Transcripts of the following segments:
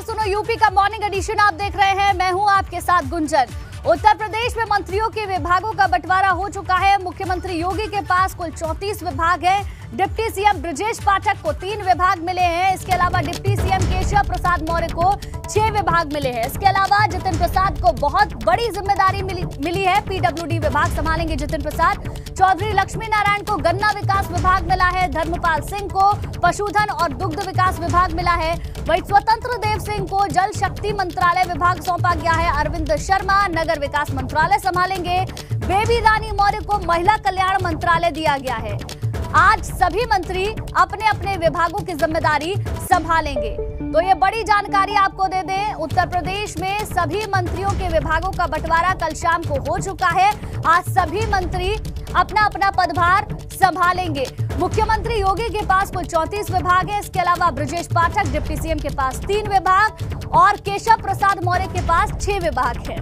सुनो यूपी का morning addition आप देख रहे हैं। मैं हूं आपके साथ गुंजन। उत्तर प्रदेश में मंत्रियों के विभागों का बंटवारा हो चुका है। मुख्यमंत्री योगी के पास कुल 34 विभाग हैं। डिप्टी सीएम ब्रजेश पाठक को 3 विभाग मिले हैं। इसके अलावा डिप्टी सीएम केशव प्रसाद मौर्य को 6 विभाग मिले हैं। इसके अलावा जितिन प्रसाद को बहुत बड़ी जिम्मेदारी मिली है। पीडब्ल्यूडी विभाग संभालेंगे जितिन प्रसाद। चौधरी लक्ष्मी नारायण को गन्ना विकास विभाग मिला है। धर्मपाल सिंह को पशुधन और दुग्ध विकास विभाग मिला है। वहीं स्वतंत्र देव सिंह को जल शक्ति मंत्रालय विभाग सौंपा गया है। अरविंद शर्मा नगर विकास मंत्रालय संभालेंगे। बेबी रानी मौर्य को महिला कल्याण मंत्रालय दिया गया है। आज सभी मंत्री अपने अपने विभागों की जिम्मेदारी संभालेंगे। तो ये बड़ी जानकारी आपको दे दें, उत्तर प्रदेश में सभी मंत्रियों के विभागों का बंटवारा कल शाम को हो चुका है। आज सभी मंत्री अपना अपना पदभार संभालेंगे। मुख्यमंत्री योगी के पास कुल 34 विभाग है। इसके अलावा ब्रजेश पाठक डिप्टी सीएम के पास 3 विभाग और केशव प्रसाद मौर्य के पास 6 विभाग है।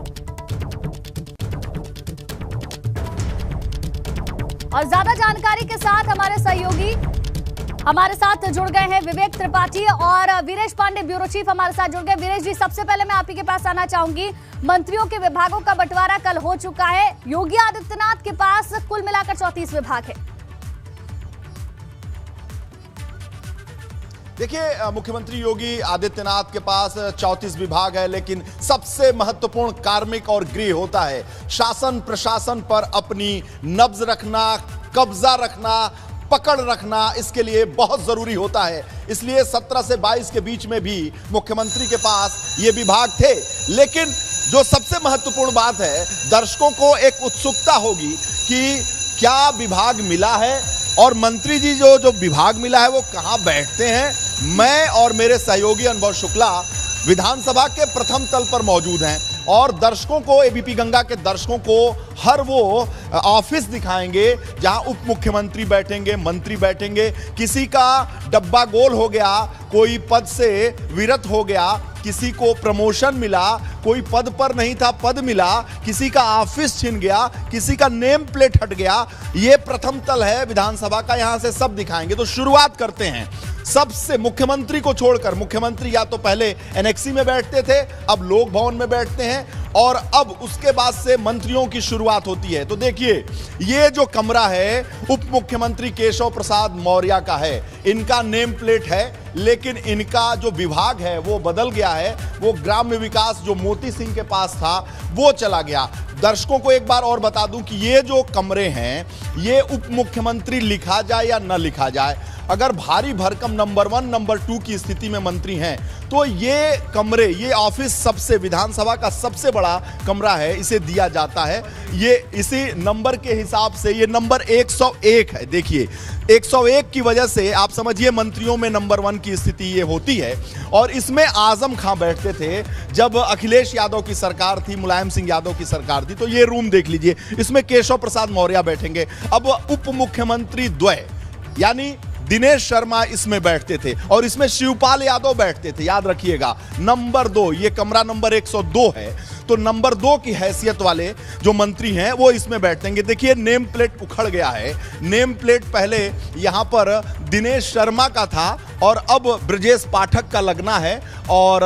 और ज्यादा जानकारी के साथ हमारे सहयोगी हमारे साथ जुड़ गए हैं विवेक त्रिपाठी और वीरेश पांडे ब्यूरो चीफ हमारे साथ जुड़ गए। वीरेश जी, सबसे पहले मैं आप ही के पास आना चाहूंगी। मंत्रियों के विभागों का बंटवारा कल हो चुका है। योगी आदित्यनाथ के पास कुल मिलाकर 34 विभाग है। देखिए, मुख्यमंत्री योगी आदित्यनाथ के पास 34 विभाग है, लेकिन सबसे महत्वपूर्ण कार्मिक और गृह होता है। शासन प्रशासन पर अपनी नब्ज रखना, कब्जा रखना, पकड़ रखना इसके लिए बहुत जरूरी होता है। इसलिए 17 से 22 के बीच में भी मुख्यमंत्री के पास ये विभाग थे। लेकिन जो सबसे महत्वपूर्ण बात है, दर्शकों को एक उत्सुकता होगी कि क्या विभाग मिला है और मंत्री जी जो विभाग मिला है वो कहां बैठते हैं। मैं और मेरे सहयोगी अनुभव शुक्ला विधानसभा के प्रथम तल पर मौजूद हैं और दर्शकों को, एबीपी गंगा के दर्शकों को हर वो ऑफिस दिखाएंगे जहां उप मुख्यमंत्री बैठेंगे, मंत्री बैठेंगे। किसी का डब्बा गोल हो गया, कोई पद से विरत हो गया, किसी को प्रमोशन मिला, कोई पद पर नहीं था पद मिला, किसी का ऑफिस छिन गया, किसी का नेम प्लेट हट गया। ये प्रथम तल है विधानसभा का, यहां से सब दिखाएंगे। तो शुरुआत करते हैं सबसे, मुख्यमंत्री को छोड़कर। मुख्यमंत्री या तो पहले एनेक्सी में बैठते थे, अब लोक भवन में बैठते हैं और अब उसके बाद से मंत्रियों की शुरुआत होती है। तो देखिए, ये जो कमरा है उप मुख्यमंत्री केशव प्रसाद मौर्य का है। इनका नेम प्लेट है, लेकिन इनका जो विभाग है वो बदल गया है। वो ग्राम्य विकास जो मोती सिंह के पास था वो चला गया। दर्शकों को एक बार और बता दूं कि ये जो कमरे हैं ये उप मुख्यमंत्री लिखा जाए या न लिखा जाए, अगर भारी भरकम नंबर 1 नंबर 2 की स्थिति में मंत्री हैं तो ये कमरे, ये ऑफिस सबसे, विधानसभा का सबसे बड़ा कमरा है, इसे दिया जाता है। ये इसी नंबर के हिसाब से ये नंबर 101 है। देखिए, 101 की वजह से आप समझिए मंत्रियों में नंबर 1 की स्थिति ये होती है। और इसमें आजम खां बैठते थे जब अखिलेश यादव की सरकार थी, मुलायम सिंह यादव की सरकार थी। तो ये रूम देख लीजिए, इसमें केशव प्रसाद मौर्य बैठेंगे। अब उप मुख्यमंत्री द्वय यानी दिनेश शर्मा इसमें बैठते थे और इसमें शिवपाल यादव बैठते थे। याद रखिएगा, नंबर 2, ये कमरा नंबर 102 है। तो नंबर 2 की हैसियत वाले जो मंत्री हैं वो इसमें बैठेंगे। देखिए, नेम प्लेट उखड़ गया है। नेम प्लेट पहले यहां पर दिनेश शर्मा का था और अब ब्रजेश पाठक का लगना है और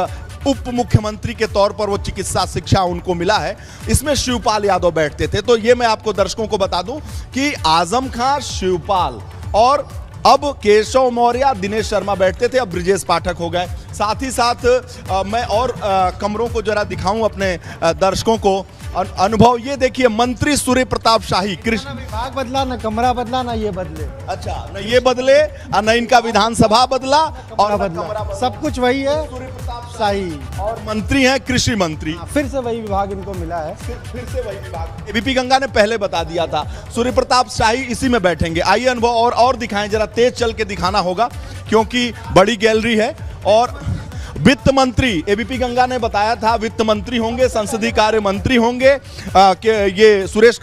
उप मुख्यमंत्री के तौर पर वो चिकित्सा शिक्षा उनको मिला है। इसमें शिवपाल यादव बैठते थे। तो ये मैं आपको दर्शकों को बता दूं कि आजम खां, शिवपाल और अब केशव मौर्य, दिनेश शर्मा बैठते थे, अब ब्रजेश पाठक हो गए। साथ ही साथ मैं और कमरों को जरा दिखाऊं अपने दर्शकों को। अनुभव, ये देखिए, मंत्री सूर्य प्रताप शाही, कृष्ण विभाग बदला, ना कमरा बदला, ना ये बदले। अच्छा, न ये बदले और न इनका विधानसभा बदला और बदला, सब कुछ वही है। सूर्य प्रताप शाही और मंत्री हैं कृषि मंत्री। फिर से वही विभाग इनको मिला है। फिर से वही विभाग एबीपी गंगा ने पहले बता दिया था। सूर्य प्रताप शाही इसी में बैठेंगे। आइए अनुभव और दिखाएं, जरा तेज चल के दिखाना होगा क्योंकि बड़ी गैलरी है। और वित्त मंत्री, एबीपी गंगा ने बताया था वित्त मंत्री होंगे, संसदीय कार्य मंत्री होंगे ये सुरेश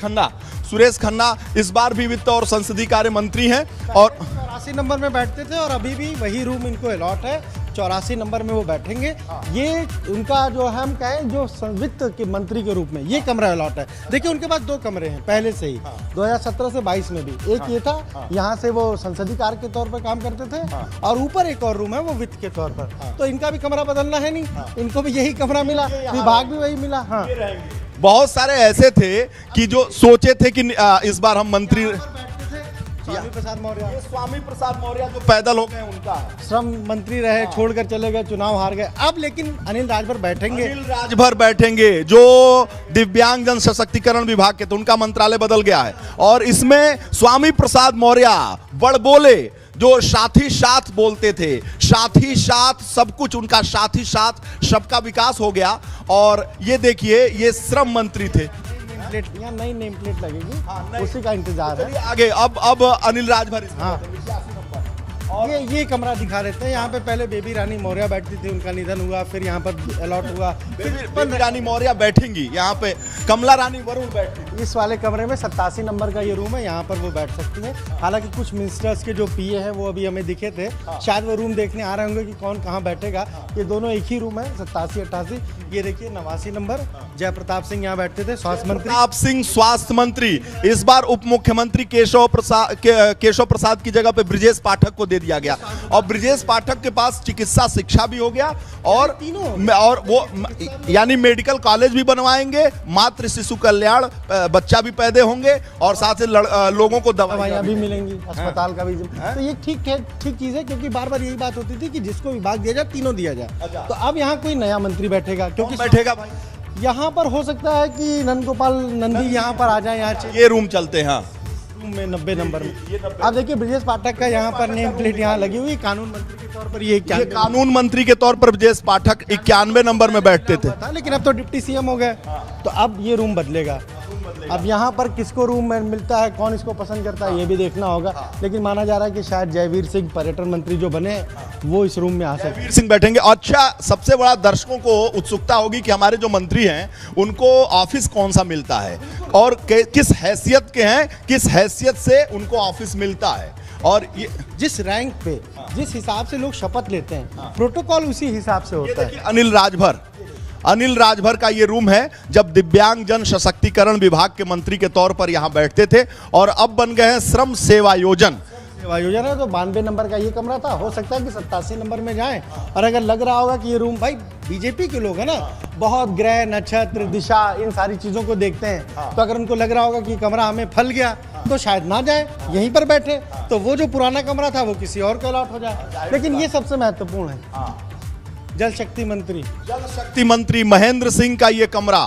खन्ना इस बार भी वित्त और संसदीय कार्य मंत्री हैं और 84 नंबर में बैठते थे और अभी भी वही रूम इनको अलॉट है। 84 नंबर में वो बैठेंगे। ये उनका जो हम कहें जो वित्त के मंत्री के रूप में ये कमरा अलॉट है। देखिए उनके पास 2 कमरे हैं पहले से ही, 2017 से 22 में भी। एक ये था, यहाँ से वो संसदीय कार्य के तौर पर काम करते थे, और ऊपर एक और रूम है वो वित्त के तौर पर। तो इनका भी कमरा बदलना है नहीं, इनको भी यही कमरा मिला, विभाग भी वही मिला। हाँ, बहुत सारे ऐसे थे कि जो सोचे थे कि इस बार हम मंत्री स्वामी प्रसाद मौर्य, स्वामी प्रसाद मौर्य जो पैदल हो गए उनका श्रम मंत्री रहे, छोड़कर चले गए, चुनाव हार गए। अब लेकिन अनिल राजभर बैठेंगे, अनिल राजभर बैठेंगे जो दिव्यांग जन सशक्तिकरण विभाग के, तो उनका मंत्रालय बदल गया है। और इसमें स्वामी प्रसाद मौर्य बड़ बोले, जो साथ ही साथ बोलते थे, साथ ही साथ सब कुछ उनका साथ ही साथ सबका विकास हो गया। और ये देखिए ये श्रम मंत्री थे। यहाँ नई नेम प्लेट लगेगी, उसी का इंतजार है। आगे अब अनिल राजभर। हाँ, ये कमरा दिखा देते हैं। यहाँ पे पहले बेबी रानी मौर्य बैठती थी, उनका निधन हुआ, फिर यहाँ पर अलॉट हुआ। बेबी रानी मौर्य बैठेंगी, यहाँ पे कमला रानी वरुण बैठती थी। इस वाले कमरे में 87 नंबर का ये रूम है, यहाँ पर वो बैठ सकती है। हालांकि कुछ मिनिस्टर्स के जो पीए हैं वो अभी हमें दिखे थे, शायद वो रूम देखने आ रहे होंगे कि कौन कहाँ बैठेगा। ये दोनों एक ही रूम है, 87-88। ये देखिए 89 नंबर जय प्रताप सिंह यहाँ बैठते थे, स्वास्थ्य मंत्री। प्रताप सिंह स्वास्थ्य मंत्री, इस बार उप मुख्यमंत्री केशव प्रसाद की जगह पे ब्रिजेश पाठक को दे दिया गया। और ब्रिजेश पाठक के पास चिकित्सा शिक्षा भी हो गया, और वो यानी मेडिकल कॉलेज भी बनवाएंगे, मातृ शिशु कल्याण, बच्चा भी पैदा होंगे, और साथ से लोगों को दवाइयाँ भी मिलेंगी, अस्पताल का भी। तो ये ठीक है, ठीक चीज है, क्योंकि बार बार यही बात होती थी कि जिसको विभाग दिया जाए तीनों दिया जाए। तो अब यहाँ कोई नया मंत्री बैठेगा, क्योंकि बैठेगा भाई यहाँ पर हो सकता है कि नंदगोपाल नंदी यहाँ पर आ जाए। यहाँ ये रूम चलते हैं रूम में 90 नंबर में। अब देखिए ब्रिजेश पाठक का यहाँ पर नेम प्लेट यहाँ लगी हुई, कानून मंत्री के तौर पर ये कानून मंत्री के तौर पर ब्रिजेश पाठक 91 नंबर में बैठते थे, लेकिन अब तो डिप्टी सीएम हो गए। तो अब ये रूम बदलेगा। अब यहाँ पर किसको रूम में मिलता है, कौन इसको पसंद करता है, ये भी देखना होगा। लेकिन माना जा रहा है कि शायद जयवीर सिंह पर्यटन मंत्री जो बने वो इस रूम में आ सकते हैं। जयवीर सिंह बैठेंगे। अच्छा, सबसे बड़ा दर्शकों को उत्सुकता होगी कि हमारे जो मंत्री हैं उनको ऑफिस कौन सा मिलता है और किस हैसियत के हैं, किस हैसियत से उनको ऑफिस मिलता है। और ये जिस रैंक पे जिस हिसाब से लोग शपथ लेते हैं, प्रोटोकॉल उसी हिसाब से होता है। अनिल राजभर का ये रूम है, जब दिव्यांग जन सशक्तिकरण विभाग के मंत्री के तौर पर यहाँ बैठते थे, और अब बन गए हैं श्रम सेवा योजना है। तो 92 नंबर का ये कमरा था, हो सकता है कि 87 नंबर में जाएं। और अगर लग रहा होगा कि ये रूम, भाई बीजेपी के लोग हैं ना, बहुत ग्रह नक्षत्र दिशा इन सारी चीजों को देखते हैं, तो अगर उनको लग रहा होगा कि कमरा हमें फल गया तो शायद ना जाए, यहीं पर बैठे। तो वो जो पुराना कमरा था वो किसी और को अलॉट हो जाए। लेकिन ये सबसे महत्वपूर्ण है, जल शक्ति मंत्री महेंद्र सिंह का ये कमरा,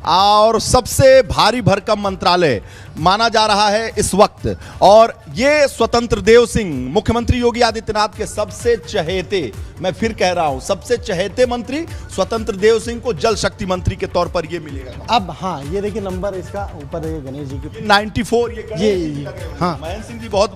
और सबसे भारी भरकम मंत्रालय माना जा रहा है इस वक्त। और ये स्वतंत्र देव सिंह, मुख्यमंत्री योगी आदित्यनाथ के सबसे चहेते, मैं फिर कह रहा हूं, सबसे चहेते मंत्री स्वतंत्र देव सिंह को जल शक्ति मंत्री के तौर पर ये मिलेगा। अब हाँ, ये देखिए नंबर इसका ऊपर है, गणेश जी की 94। ये हाँ, महेंद्र सिंह जी बहुत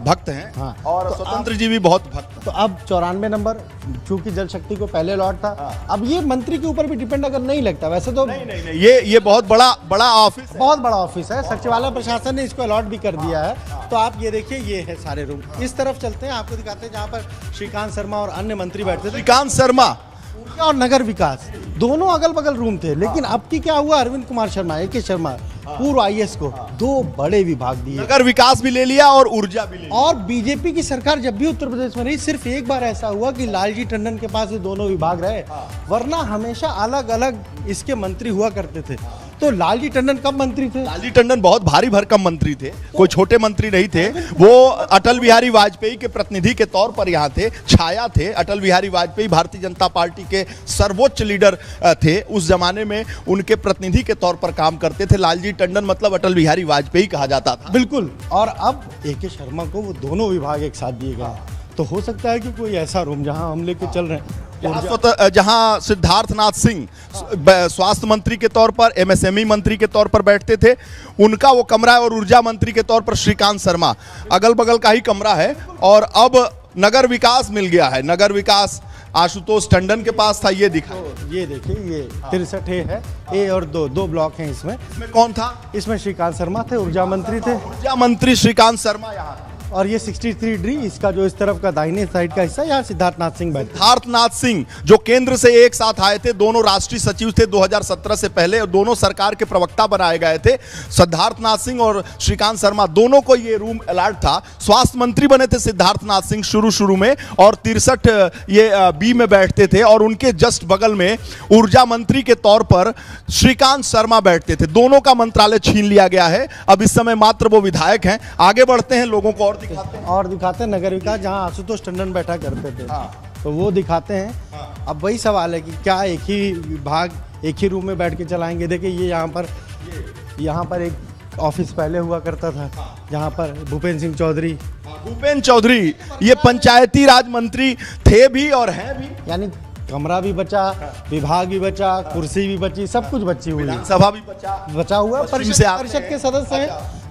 भक्त हैं। हाँ, और तो स्वतंत्र जी भी बहुत भक्त। तो अब 94 नंबर, चूंकि जल शक्ति को पहले लॉट था। अब ये मंत्री के ऊपर भी डिपेंड अगर नहीं लगता, वैसे तो नहीं, ये बहुत बड़ा ऑफिस है, बहुत बड़ा ऑफिस है। सचिवालय प्रशासन ने इसको अलॉट भी कर दिया है। तो आप ये देखिए, ये है सारे रूम। इस तरफ चलते हैं, आपको दिखाते हैं जहाँ पर श्रीकांत शर्मा और अन्य मंत्री बैठते थे। श्रीकांत शर्मा और नगर विकास दोनों अगल बगल रूम थे। लेकिन अब की क्या हुआ, अरविंद कुमार शर्मा, AK शर्मा, पूर्व IAS को 2 बड़े विभाग दिए। नगर विकास भी ले लिया और ऊर्जा भी ले लिया। और बीजेपी की सरकार जब भी उत्तर प्रदेश में रही, सिर्फ एक बार ऐसा हुआ कि लालजी टंडन के पास ये दोनों विभाग रहे, वरना हमेशा अलग अलग इसके मंत्री हुआ करते थे। तो लालजी टंडन कब मंत्री थे? लालजी टंडन बहुत भारी भरकम मंत्री थे, कोई छोटे मंत्री नहीं थे। वो अटल बिहारी वाजपेयी के प्रतिनिधि के तौर पर यहाँ थे, छाया थे। अटल बिहारी वाजपेयी भारतीय जनता पार्टी के सर्वोच्च लीडर थे, उस जमाने में उनके प्रतिनिधि के तौर पर काम करते थे। लालजी टंडन मतलब अटल बिहारी वाजपेयी कहा जाता था। बिल्कुल। और अब AK शर्मा को वो दोनों विभाग एक साथ दिए गए। तो हो सकता है कि कोई ऐसा रूम जहां हम लेके चल रहे हैं, जहां सिद्धार्थनाथ सिंह स्वास्थ्य मंत्री के तौर पर, MSME मंत्री के तौर पर बैठते थे, उनका वो कमरा है। और ऊर्जा मंत्री के तौर पर श्रीकांत शर्मा, अगल बगल का ही कमरा है। और अब नगर विकास मिल गया है। नगर विकास आशुतोष टंडन के पास था, ये दिखा। तो ये देखिए, ये 63 है, A और 2 ब्लॉक हैं इसमें। कौन था? इसमें श्रीकांत शर्मा थे, ऊर्जा मंत्री थे। ऊर्जा मंत्री श्रीकांत शर्मा यहाँ और ये 63D इसका जो इस तरफ का दाहिने साइड का हिस्सा, यहाँ सिद्धार्थनाथ सिंह बैठे। सिद्धार्थनाथ सिंह जो केंद्र से एक साथ आए थे, दोनों राष्ट्रीय सचिव थे 2017 से पहले और दोनों सरकार के प्रवक्ता बनाए गए थे। सिद्धार्थनाथ सिंह और श्रीकांत शर्मा दोनों को ये रूम अलॉट था। स्वास्थ्य मंत्री बने थे सिद्धार्थनाथ सिंह शुरू में और 63 ये बी में बैठते थे और उनके जस्ट बगल में ऊर्जा मंत्री के तौर पर श्रीकांत शर्मा बैठते थे। दोनों का मंत्रालय छीन लिया गया है। अब इस समय मात्र वो विधायक हैं। आगे बढ़ते हैं, लोगों को और दिखाते हैं नगर विकास जहाँ आशुतोष टंडन बैठा करते थे। तो वो दिखाते हैं। अब वही सवाल है कि क्या एक ही विभाग एक ही रूम में बैठ के चलाएंगे। देखिए ये यहाँ पर एक ऑफिस पहले हुआ करता था, जहाँ पर भूपेंद्र सिंह चौधरी ये पंचायती राज मंत्री थे भी और हैं भी। यानी कमरा भी बचा, विभाग भी बचा, कुर्सी भी बची, सब कुछ बची हुई, सभा भी बचा हुआ।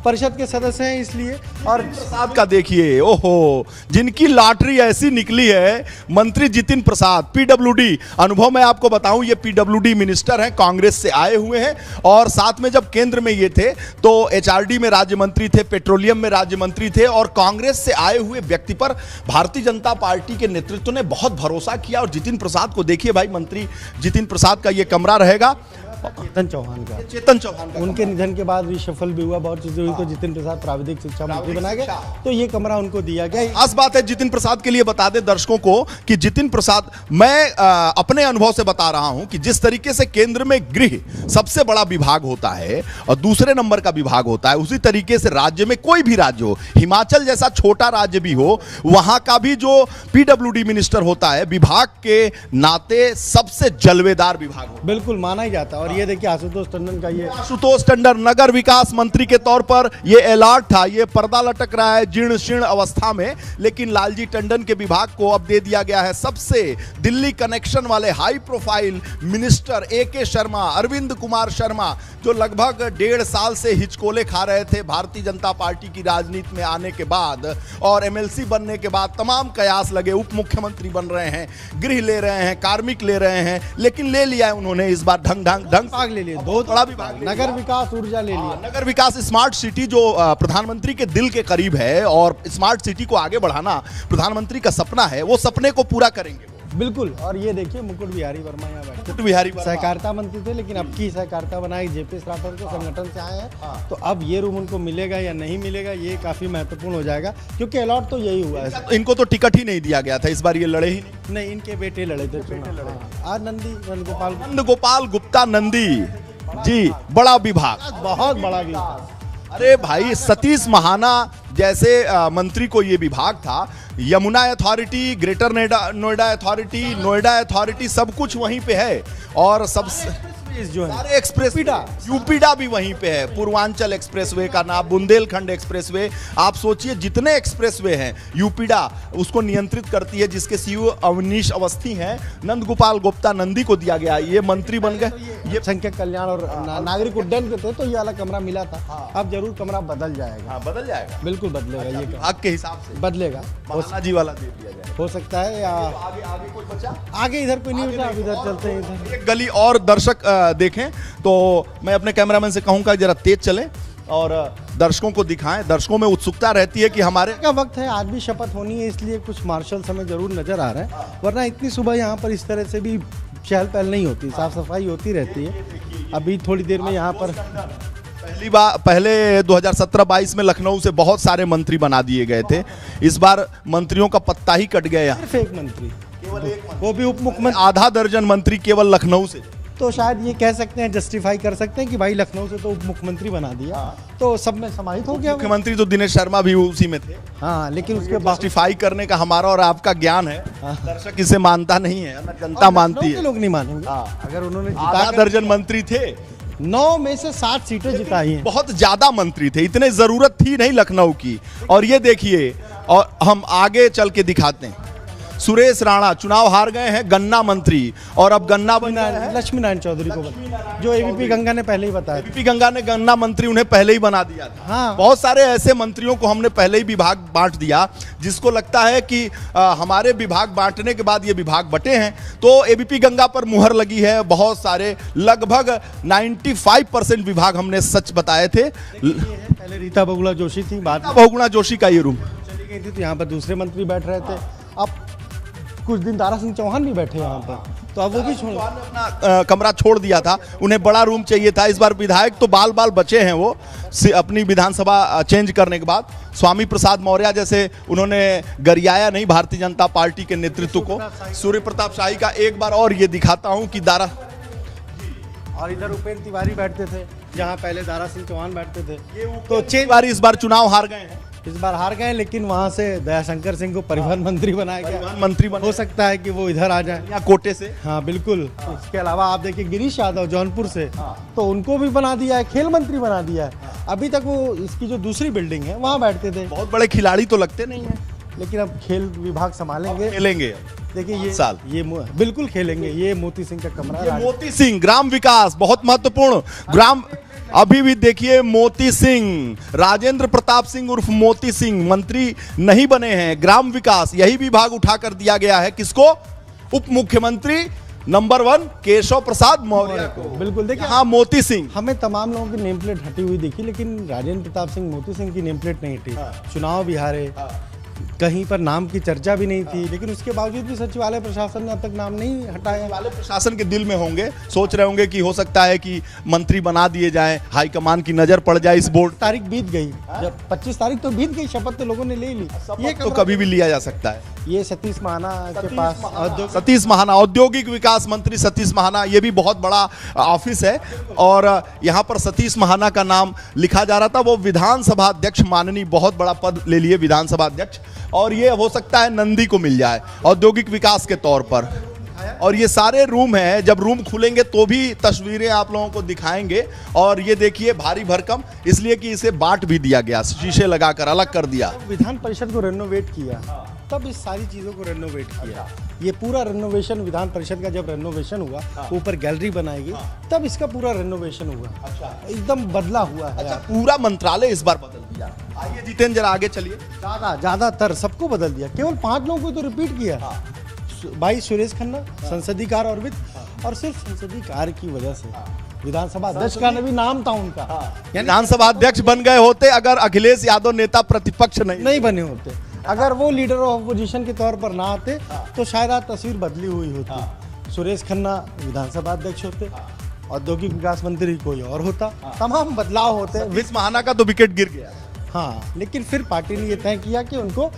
परिषद के सदस्य हैं इसलिए। और प्रसाद का देखिए, ओहो, जिनकी लॉटरी ऐसी निकली है, मंत्री जितिन प्रसाद पीडब्ल्यूडी। अनुभव मैं आपको बताऊं, ये पीडब्ल्यूडी मिनिस्टर हैं, कांग्रेस से आए हुए हैं और साथ में जब केंद्र में ये थे तो एचआरडी में राज्य मंत्री थे, पेट्रोलियम में राज्य मंत्री थे और कांग्रेस से आए हुए व्यक्ति पर भारतीय जनता पार्टी के नेतृत्व ने बहुत भरोसा किया। और जितिन प्रसाद को देखिए भाई, मंत्री जितिन प्रसाद का ये कमरा रहेगा। चेतन चौहान का उनके निधन के बाद रिशफल भी हुआ, बहुत चीजें हुई, तो जितिन प्रसाद प्राविधिक शिक्षा मंत्री बनाए गए, तो ये कमरा उनको दिया गया। खास बात है जितिन प्रसाद के लिए बता दें दर्शकों को कि जितिन प्रसाद, मैं अपने अनुभव से बता रहा हूं कि जिस तरीके से केंद्र में गृह सबसे बड़ा विभाग होता है और दूसरे नंबर का विभाग होता है, उसी तरीके से राज्य में कोई भी राज्य हो, हिमाचल जैसा छोटा राज्य भी हो, वहां का भी जो पीडब्ल्यूडी मिनिस्टर होता है, विभाग के नाते सबसे जलवेदार विभाग होता है। बिल्कुल माना ही जाता है। और ये देखिए आशुतोष टंडन का, ये आशुतोष टंडन नगर विकास मंत्री के तौर पर ये अलॉट था। ये पर्दा लटक रहा है जीर्ण शीर्ण अवस्था में, लेकिन लालजी टंडन के विभाग को अब दे दिया गया है सबसे दिल्ली कनेक्शन वाले high profile minister AK Sharma, Arvind Kumar Sharma, जो लगभग 1.5 साल से हिचकोले खा रहे थे भारतीय जनता पार्टी की राजनीति में आने के बाद और MLC बनने के बाद तमाम कयास लगे, उप मुख्यमंत्री बन रहे हैं, गृह ले रहे हैं, कार्मिक ले रहे हैं, लेकिन ले लिया है उन्होंने इस बार ढंग भाग ले लिए, बहुत बड़ा विभाग, नगर विकास, ऊर्जा ले लिया। नगर विकास, स्मार्ट सिटी जो प्रधानमंत्री के दिल के करीब है और स्मार्ट सिटी को आगे बढ़ाना प्रधानमंत्री का सपना है, वो सपने को पूरा करेंगे बिल्कुल। और ये देखिए मुकुट बिहारी वर्मा यहाँ बैठे, मुकुट बिहारी वर्मा सहकारिता मंत्री थे, लेकिन अब की सहकारिता बनाई JPS राठौर के संगठन से आए हैं। तो अब ये रूम उनको मिलेगा या नहीं मिलेगा, ये काफी महत्वपूर्ण हो जाएगा, क्योंकि अलॉट तो यही हुआ है। इनको तो टिकट ही नहीं दिया गया था, इस बार ये लड़े ही नहीं, इनके बेटे लड़े थे चुनाव। आज नंद गोपाल गुप्ता नंदी जी, बड़ा विभाग, बहुत बड़ा विभाग। अरे भाई, सतीश महाना जैसे मंत्री को ये विभाग था। Yamuna authority, greater Noida authority सब कुछ वहीं पे है और सब जो है सारे एक्सप्रेस, यूपीडा भी वहीं पे है, पूर्वांचल एक्सप्रेसवे का नाम, बुंदेलखंड एक्सप्रेसवे। आप सोचिए जितने एक्सप्रेसवे हैं यूपीडा उसको नियंत्रित करती है, जिसके CEO अवनीश अवस्थी हैं। नंद गोपाल गुप्ता नंदी को दिया गया, ये मंत्री बन गए। ये संख्यक कल्याण और नागरिक उड्डयन के थे, तो ये वाला कमरा मिला था। अब जरूर कमरा बदल जाएगा। बदल जाएगा, बिल्कुल बदलेगा, ये विभाग के हिसाब से बदलेगा। जी वाला दे दिया जाएगा, हो सकता है, या आगे कुछ बचा, आगे इधर कोई नहीं बचा, अब इधर चलते हैं। इधर एक गली और दर्शक देखें तो मैं अपने कैमरामैन से कहूंगा जरा तेज चलें और दर्शकों को दिखाएं। दर्शकों में उत्सुकता रहती है कि हमारे का वक्त है, आज भी शपथ होनी है, इसलिए कुछ मार्शल हमें जरूर नजर आ रहा है, वरना इतनी सुबह यहाँ पर इस तरह से भी चहल पहल नहीं होती, साफ सफाई होती रहती है। अभी थोड़ी देर में यहाँ पर पहले 2017-22 में लखनऊ से बहुत सारे मंत्री बना दिए गए थे, इस बार मंत्रियों का पत्ता ही कट गया। सिर्फ एक मंत्री, केवल एक, वो भी उप मुख्यमंत्री। आधा दर्जन मंत्री केवल लखनऊ से, तो शायद ये कह सकते हैं, जस्टिफाई कर सकते हैं कि भाई लखनऊ से तो उप मुख्यमंत्री बना दिया, तो सब में समाहित हो गया। मुख्यमंत्री तो दिनेश शर्मा भी उसी में थे। हाँ, लेकिन उसके जस्टिफाई करने का हमारा और आपका ज्ञान है, दर्शक इसे मानता नहीं है, जनता मानती है। लोग नहीं मानेंगे। अगर उन्होंने आधा दर्जन मंत्री थे, 9 में से 7 सीटें जिताई हैं। बहुत ज्यादा मंत्री थे, इतने जरूरत थी नहीं लखनऊ की। और ये देखिए, और हम आगे चल के दिखाते हैं, सुरेश राणा चुनाव हार गए हैं, गन्ना मंत्री, और अब गन्ना लक्ष्मी नारायण चौधरी को, जो AVP गंगा ने पहले ही बताया। AVP गंगा ने गन्ना मंत्री उन्हें पहले ही बना दिया था। हाँ। बहुत सारे ऐसे मंत्रियों को हमने पहले ही विभाग बांट दिया, जिसको लगता है कि हमारे विभाग बांटने के बाद ये विभाग बटे हैं, तो AVP गंगा पर मुहर लगी है। बहुत सारे, लगभग 95% विभाग हमने सच बताए थे। पहले रीता बहुगुणा जोशी थी, बाद बहुगुणा जोशी का ये रूम, नहीं थी तो यहाँ पर दूसरे मंत्री बैठ रहे थे। अब कुछ दिन दारा सिंह चौहान भी बैठे यहाँ पर, तो अब वो भी छोड़ अपना कमरा छोड़ दिया था, उन्हें बड़ा रूम चाहिए था। इस बार विधायक तो बाल बाल बचे हैं वो अपनी विधानसभा चेंज करने के बाद। स्वामी प्रसाद मौर्य जैसे उन्होंने गरियाया नहीं भारतीय जनता पार्टी के नेतृत्व को। सूर्य प्रताप शाही का एक बार और ये दिखाता हूं कि दारा, और इधर उपेंद्र तिवारी बैठते थे जहाँ पहले दारा सिंह चौहान बैठते थे। तो 6 बार इस बार चुनाव हार गए हैं, इस बार हार गए, लेकिन वहाँ से दयाशंकर सिंह को परिवहन मंत्री बनाया गया। परिवहन मंत्री बने, हो सकता है कि वो इधर आ जाए यहाँ कोटे से। हाँ बिल्कुल। इसके अलावा आप देखिए गिरीश यादव जौनपुर से, तो उनको भी बना दिया है, खेल मंत्री बना दिया है। अभी तक वो इसकी जो दूसरी बिल्डिंग है वहाँ बैठते थे। बहुत बड़े खिलाड़ी तो लगते नहीं है, लेकिन अब खेल विभाग संभालेंगे, खेलेंगे। देखिए ये साल ये बिल्कुल खेलेंगे। ये मोती सिंह का कमरा है। मोती सिंह, ग्राम विकास बहुत महत्वपूर्ण। ग्राम अभी भी देखिए, मोती सिंह, राजेंद्र प्रताप सिंह उर्फ मोती सिंह मंत्री नहीं बने हैं। ग्राम विकास यही विभाग उठा कर दिया गया है किसको? उप मुख्यमंत्री नंबर 1 केशव प्रसाद मौर्य को। बिल्कुल देखिए, हाँ मोती सिंह। हमें तमाम लोगों की नेम प्लेट हटी हुई देखी, लेकिन राजेंद्र प्रताप सिंह मोती सिंह की नेम प्लेट नहीं हटी। चुनाव भी हारे, कहीं पर नाम की चर्चा भी नहीं थी, लेकिन उसके बावजूद भी सचिवालय प्रशासन ने अब तक नाम नहीं हटाया। सचिवालय प्रशासन के दिल में होंगे, सोच रहे होंगे कि हो सकता है कि मंत्री बना दिए जाएं, हाईकमान की नजर पड़ जाए इस बोर्ड। तारीख बीत गई, जब 25 तारीख तो बीत गई, शपथ तो लोगों ने ले ली। ये तो कभी भी लिया जा सकता है। ये सतीश महाना के पास सतीश महाना, औद्योगिक विकास मंत्री सतीश महाना, ये भी बहुत बड़ा ऑफिस है। और यहाँ पर सतीश महाना का नाम लिखा जा रहा था। वो विधानसभा अध्यक्ष माननीय, बहुत बड़ा पद ले लिए विधानसभा अध्यक्ष, और ये हो सकता है नंदी को मिल जाए औद्योगिक विकास के तौर पर। और ये सारे रूम हैं, जब रूम खुलेंगे तो भी तस्वीरें आप लोगों को दिखाएंगे। और ये देखिए भारी भरकम, इसलिए कि इसे बांट भी दिया गया, शीशे लगाकर अलग कर दिया। विधान परिषद को रेनोवेट किया, तब इस सारी चीज़ों को रेनोवेट किया। ये पूरा रेनोवेशन विधान परिषद का जब रेनोवेशन हुआ, ऊपर गैलरी बनाई गई, तब इसका पूरा रेनोवेशन हुआ। एकदम बदला हुआ है। पूरा मंत्रालय इस बार बदल दिया। आइए जितेंद्र जरा आगे चलिए। ज्यादातर सबको बदल दिया, केवल 5 लोगों को तो रिपीट किया। भाई सुरेश खन्ना संसदीय कार्य और वित्त, और सिर्फ संसदीय कार्य की वजह से विधानसभा अध्यक्ष का भी नाम था उनका। विधानसभा अध्यक्ष बन गए होते अगर अखिलेश यादव नेता प्रतिपक्ष नहीं बने होते, अगर वो लीडर ऑफ अपोजिशन के तौर पर ना आते, तो शायद आज तस्वीर बदली हुई होती। सुरेश खन्ना विधानसभा अध्यक्ष होते, औद्योगिक विकास मंत्री कोई और होता, तमाम बदलाव होते। विस महाना का तो विकेट गिर गया। हाँ, लेकिन फिर पार्टी ने ये तय किया कि उनको,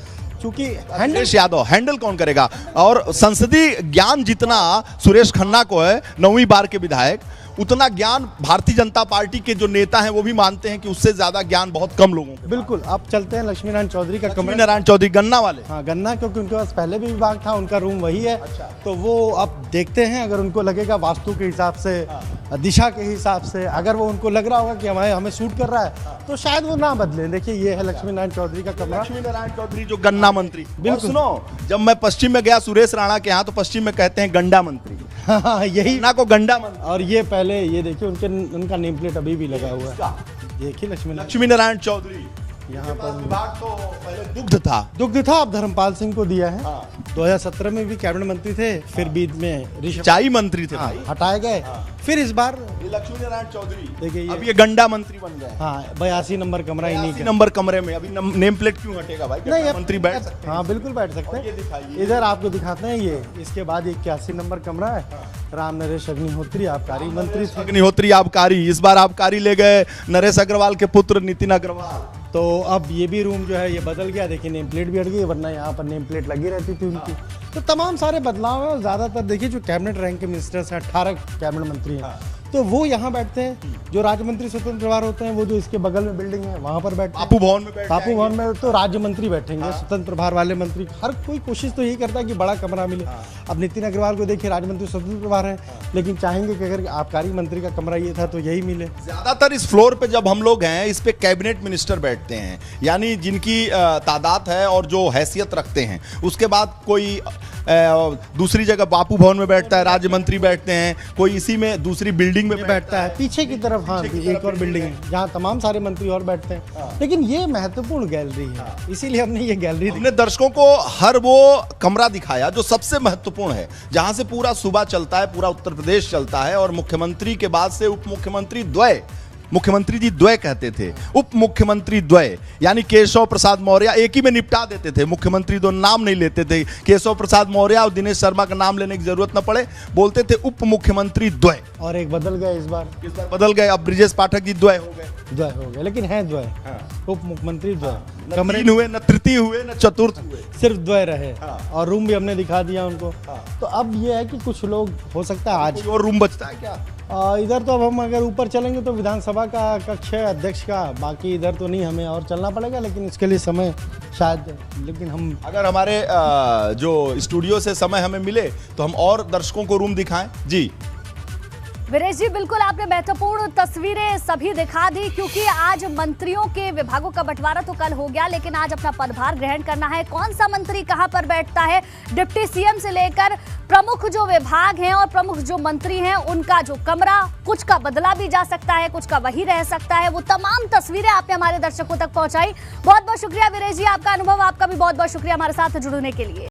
चूंकि सुरेश यादव हैंडल कौन करेगा, और संसदीय ज्ञान जितना सुरेश खन्ना को है, 9वीं बार के विधायक, उतना ज्ञान भारतीय जनता पार्टी के जो नेता हैं वो भी मानते हैं कि उससे ज्यादा ज्ञान बहुत कम लोगों को। बिल्कुल। अब चलते हैं लक्ष्मी नारायण चौधरी का कमरा। नारायण चौधरी गन्ना वाले। हाँ गन्ना, क्योंकि उनके पास पहले भी विभाग था, उनका रूम वही है। तो वो अब देखते हैं, अगर उनको लगेगा वास्तु के हिसाब से, दिशा के हिसाब से, अगर वो उनको लग रहा होगा कि हमें सूट कर रहा है, तो शायद वो ना बदले। देखिए ये है लक्ष्मी नारायण चौधरी का कमरा। लक्ष्मी नारायण चौधरी जो गन्ना मंत्री। बिल्कुल। सुनो, जब मैं पश्चिम में गया सुरेश राणा के यहाँ, तो पश्चिम में कहते हैं गंडा मंत्री। हाँ यही ना को गंडा मंत्री। और ये पहले ये देखिए उनका नेम प्लेट अभी भी लगा हुआ है। देखिए लक्ष्मी नारायण चौधरी। यहाँ पर विभाग तो पहले दुग्ध था, अब धर्मपाल सिंह को दिया है। 2017 में भी कैबिनेट मंत्री थे, फिर बीच में सिंचाई मंत्री थे, हटाए गए। फिर इस बार लक्ष्मी नारायण चौधरी, देखिए अब ये गंडा मंत्री बन गए। हाँ 82 नंबर कमरा, इन्हीं का नंबर कमरे में। अभी नेम प्लेट क्यों हटेगा भाई? नहीं, मंत्री बैठ सकते हैं। हाँ बिल्कुल बैठ सकते हैं। इधर आपको दिखाते हैं ये, इसके बाद 81 नंबर कमरा है। राम नरेश अग्निहोत्री आबकारी मंत्री थे। अग्निहोत्री आबकारी, इस बार आबकारी ले गए नरेश अग्रवाल के पुत्र नितिन अग्रवाल। तो अब ये भी रूम जो है ये बदल गया। देखिए नेम प्लेट भी हट गई, वरना यहाँ पर नेम प्लेट लगी रहती थी उनकी। तो तमाम सारे बदलाव हैं। और ज़्यादातर देखिए जो कैबिनेट रैंक के मिनिस्टर्स हैं, 18 कैबिनेट मंत्री हैं, तो वो यहाँ बैठते हैं। जो राज्य मंत्री स्वतंत्र प्रभार होते हैं, वो जो इसके बगल में बिल्डिंग है वहाँ पर बैठते हैं। बापू भवन में बापू भवन में तो राज्य मंत्री बैठेंगे, स्वतंत्र प्रभार वाले मंत्री। हर कोई कोशिश तो यही करता है कि बड़ा कमरा मिले। अब नितिन अग्रवाल को देखिए, राज्य मंत्री स्वतंत्र प्रभार है, लेकिन चाहेंगे कि अगर आबकारी मंत्री का कमरा ये था तो यही मिले। ज्यादातर इस फ्लोर पे जब हम लोग हैं, इस पे कैबिनेट मिनिस्टर बैठते हैं, यानी जिनकी तादाद है और जो हैसियत रखते हैं। उसके बाद कोई दूसरी जगह बापू भवन में बैठता है, राज्य मंत्री बैठते हैं, कोई इसी में दूसरी बिल्डिंग में बैठता है। पीछे की तरफ हाँ एक और बिल्डिंग है जहाँ तमाम सारे मंत्री और बैठते हैं। लेकिन ये महत्वपूर्ण गैलरी है, इसीलिए हमने ये गैलरी हमने दर्शकों को हर वो कमरा दिखाया जो सबसे महत्वपूर्ण है, जहां से पूरा सूबा चलता है, पूरा उत्तर प्रदेश चलता है, और मुख्यमंत्री के बाद से उप मुख्यमंत्री द्वय मुख्यमंत्री जी द्वय कहते थे, उप मुख्यमंत्री द्वय, यानी केशव प्रसाद मौर्य एक ही में निपटा देते थे। मुख्यमंत्री दो नाम नहीं लेते थे, केशव प्रसाद मौर्य और दिनेश शर्मा का नाम लेने की जरूरत न पड़े, बोलते थे उप मुख्यमंत्री द्वय। और एक बदल गए इस बार बदल गए, अब ब्रिजेश पाठक जी द्वय हो गए, लेकिन है द्वय, उप मुख्यमंत्री द्वय। न तीन हुए, न तृतीय हुए, न चतुर्थ हुए, सिर्फ द्वय रहे। और रूम भी हमने दिखा दिया उनको। तो अब ये है कि कुछ लोग हो सकता है आज और रूम बचता है क्या? इधर तो अब हम अगर ऊपर चलेंगे तो विधानसभा का कक्ष है अध्यक्ष का, बाकी इधर तो नहीं, हमें और चलना पड़ेगा, लेकिन इसके लिए समय शायद, लेकिन हम अगर हमारे जो स्टूडियो से समय हमें मिले तो हम और दर्शकों को रूम दिखाएं। जी वीरेश जी, बिल्कुल आपने महत्वपूर्ण तस्वीरें सभी दिखा दी, क्योंकि आज मंत्रियों के विभागों का बंटवारा तो कल हो गया, लेकिन आज अपना पदभार ग्रहण करना है। कौन सा मंत्री कहां पर बैठता है, डिप्टी सीएम से लेकर प्रमुख जो विभाग हैं और प्रमुख जो मंत्री हैं, उनका जो कमरा, कुछ का बदला भी जा सकता है, कुछ का वही रह सकता है, वो तमाम तस्वीरें आपने हमारे दर्शकों तक पहुंचाई। बहुत बहुत शुक्रिया वीरेश जी, आपका अनुभव, आपका भी बहुत बहुत शुक्रिया हमारे साथ जुड़ने के लिए।